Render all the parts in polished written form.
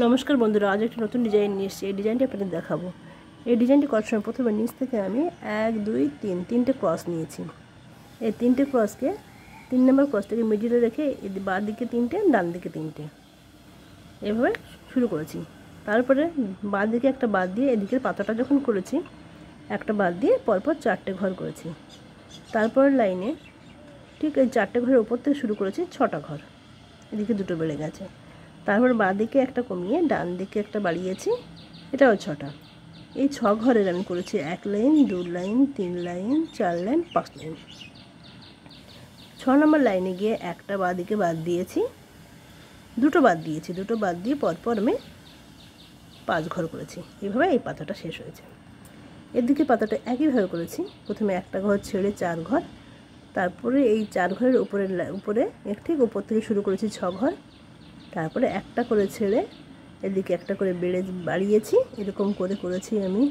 নমস্কার বন্ধুরা, আজ একটা নতুন ডিজাইন নিয়ে এসেছি। এই ডিজাইনটি আপনাদের দেখাবো। এই ডিজাইনটি করার সময় প্রথমে নিচ থেকে আমি 1 2 3 তিনটে ক্রস নিয়েছি। এই তিনটে ক্রসকে 3 নম্বর ক্রস থেকে মিডিলে রেখে বাঁ দিকে তিনটে, ডান দিকে তিনটে, এভাবে শুরু করেছি। তারপরে বাঁ দিকে একটা বাদ দিয়ে এদিকের পাতাটা যখন করেছি একটা বাদ দিয়ে পরপর 4টে ঘর করেছি। তারপর লাইনে ঠিক এই 4টে ঘরের উপর থেকে শুরু করেছি 6টা ঘর, এদিকে দুটো বেড়ে গেছে। তারপর বাঁ দিকে একটা কমিয়ে ডান দিকে একটা বাড়িয়েছি, এটাও 6টা। এই 6 ঘরের আমি করেছি 1 line, 2 line, 3 line, 4 line, 5 line. 6 নম্বর লাইনে গিয়ে একটা বাঁ দিকে বাদ দিয়েছি, দুটো বাদ দিয়েছি, দুটো বাদ দিয়ে পরপর আমি 5 ঘর করেছি। এইভাবে এই পাতাটা শেষ হয়েছে। এদিকে পাতাটা একইভাবে করেছি। প্রথমে একটা ঘর ছেড়ে 4 ঘর, তারপরে এই 4 ঘরের উপরে ঠিক উপর থেকে শুরু করেছি 6 ঘর, তারপরে একটা করে ছেড়ে এদিকে একটা করে বাড়িয়েছি। এরকম করে করেছি আমি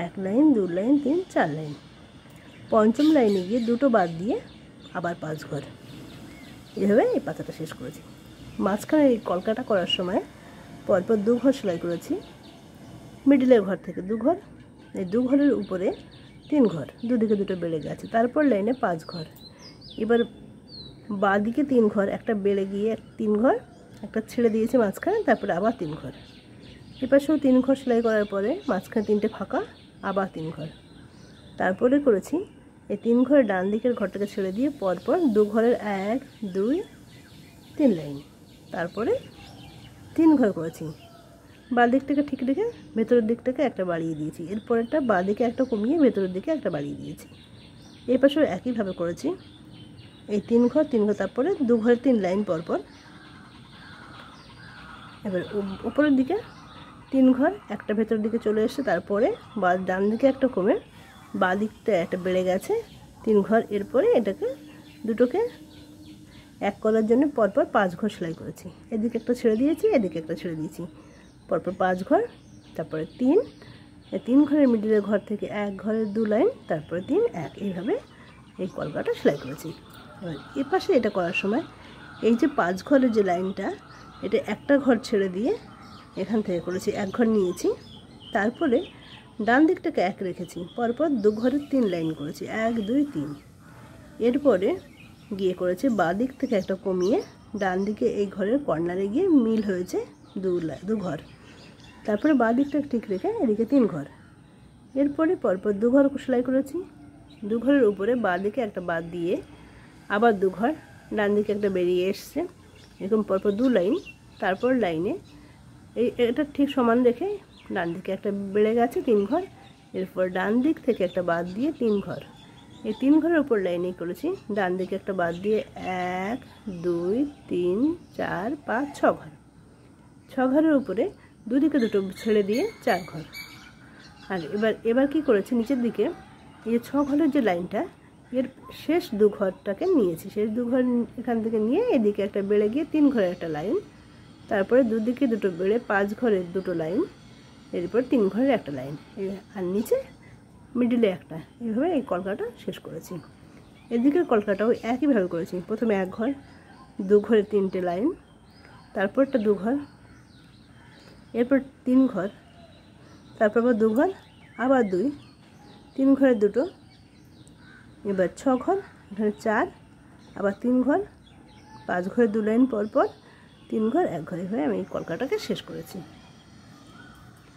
1 লাইন, 2 লাইন, 3, 4 লাইন। পঞ্চম লাইনে গিয়ে দুটো বাদ দিয়ে আবার 5 ঘর। এভাবে এই পাতাটা শেষ করেছি। মাঝখানে এই কলকাটা করার সময় পরপর 2 ঘর সেলাই করেছি। মিডিলের ঘর থেকে 2 ঘর, এই 2 ঘরের উপরে 3 ঘর, দুদিকে দুটো বেড়ে গেছে। তারপর লাইনে 5 ঘর। এবার বাঁ দিকে 3 ঘর, একটা বেড়ে গিয়ে 3 ঘর, একটা ছেড়ে দিয়েছি মাঝখানে, তারপরে আবার 3 ঘর। এপাশেও 3 ঘর সেলাই করার পরে মাঝখানে 3টে ফাঁকা, আবার 3 ঘর। তারপরে করেছি এই 3 ঘরের ডান দিকের ঘরটাকে ছেড়ে দিয়ে পরপর 2 ঘরের 1 2 3 লাইন, তারপরে 3 ঘর করেছি। বাঁ দিকটাকে ঠিক রেখে ভেতরের দিকটাকে একটা বাড়িয়ে দিয়েছি। এরপর একটা বাঁ দিকে একটা কমিয়ে ভেতরের দিকে একটা বাড়িয়ে দিয়েছি। এই পাশেও একইভাবে করেছি। এই 3 ঘর 3 ঘর, তারপরে 2 ঘরের 3 লাইন পরপর। এবার উপরের দিকে 3 ঘর, একটা ভেতরের দিকে চলে এসে তারপরে ডান দিকে একটা কমে বাঁ দিকটা একটা বেড়ে গেছে 3 ঘর। এরপরে এটাকে দুটোকে এক করার জন্য পরপর 5 ঘর সেলাই করেছি। এদিকে একটা ছেড়ে দিয়েছি, এদিকে একটা ছেড়ে দিয়েছি, পরপর 5 ঘর, তারপরে 3, এই 3 ঘরের মিডিলের ঘর থেকে 1 ঘরের 2 লাইন, তারপরে 3 1, এইভাবে এই কলকাটা সেলাই করেছি। এবার এ পাশে এটা করার সময় এই যে 5 ঘরের যে লাইনটা, এটা একটা ঘর ছেড়ে দিয়ে এখান থেকে করেছি, 1 ঘর নিয়েছি। তারপরে ডান দিকটাকে 1 রেখেছি, পরপর 2 ঘরের 3 লাইন করেছি, 1 2 3। এরপরে গিয়ে করেছি বাঁ দিক থেকে একটা কমিয়ে ডান দিকে এই ঘরের কর্নারে গিয়ে মিল হয়েছে 2 ঘর। তারপরে বাঁ দিকটা ঠিক রেখে এদিকে 3 ঘর। এরপরে পরপর 2 ঘর সেলাই করেছি। 2 ঘরের উপরে বাঁ দিকে একটা বাদ দিয়ে আবার 2 ঘর, ডান দিকে একটা বেরিয়ে এসছে, এরকম পরপর 2 লাইন। তারপর লাইনে এটা ঠিক সমান রেখে ডান দিকে একটা বেড়ে গেছে 3 ঘর। এরপর ডান দিক থেকে একটা বাদ দিয়ে 3 ঘর। এই 3 ঘরের উপর লাইনে করেছি, ডান দিকে একটা বাদ দিয়ে 1 2 3 4 5 6 ঘর। 6 ঘরের উপরে দুদিকে দুটো ছেড়ে দিয়ে 4 ঘর। আর এবার কি করেছি, নিচের দিকে এই 6 ঘরের যে লাইনটা, এর শেষ 2 ঘরটাকে নিয়েছি। শেষ 2 ঘর এখান থেকে নিয়ে এদিকে একটা বেড়ে গিয়ে 3 ঘরের একটা লাইন, তারপরে দুদিকে দুটো বেড়ে 5 ঘরের দুটো লাইন, এরপর 3 ঘরের একটা লাইন, আর নিচে মিডিলে একটা। এইভাবে এই কলকাটা শেষ করেছি। এদিকের কলকাটাও একইভাবে করেছি। প্রথমে 1 ঘর, 2 ঘরের 3টে লাইন, তারপর একটা 2 ঘর, এরপর 3 ঘর, তারপর আবার 2 ঘর, আবার 2, 3 ঘরের দুটো, এবার 6 ঘর, এখানে 4, আবার 3 ঘর, 5 ঘরের 2 লাইন পরপর 3 ঘর 1 ঘর। এভাবে আমি এই কলকাটাকে শেষ করেছি।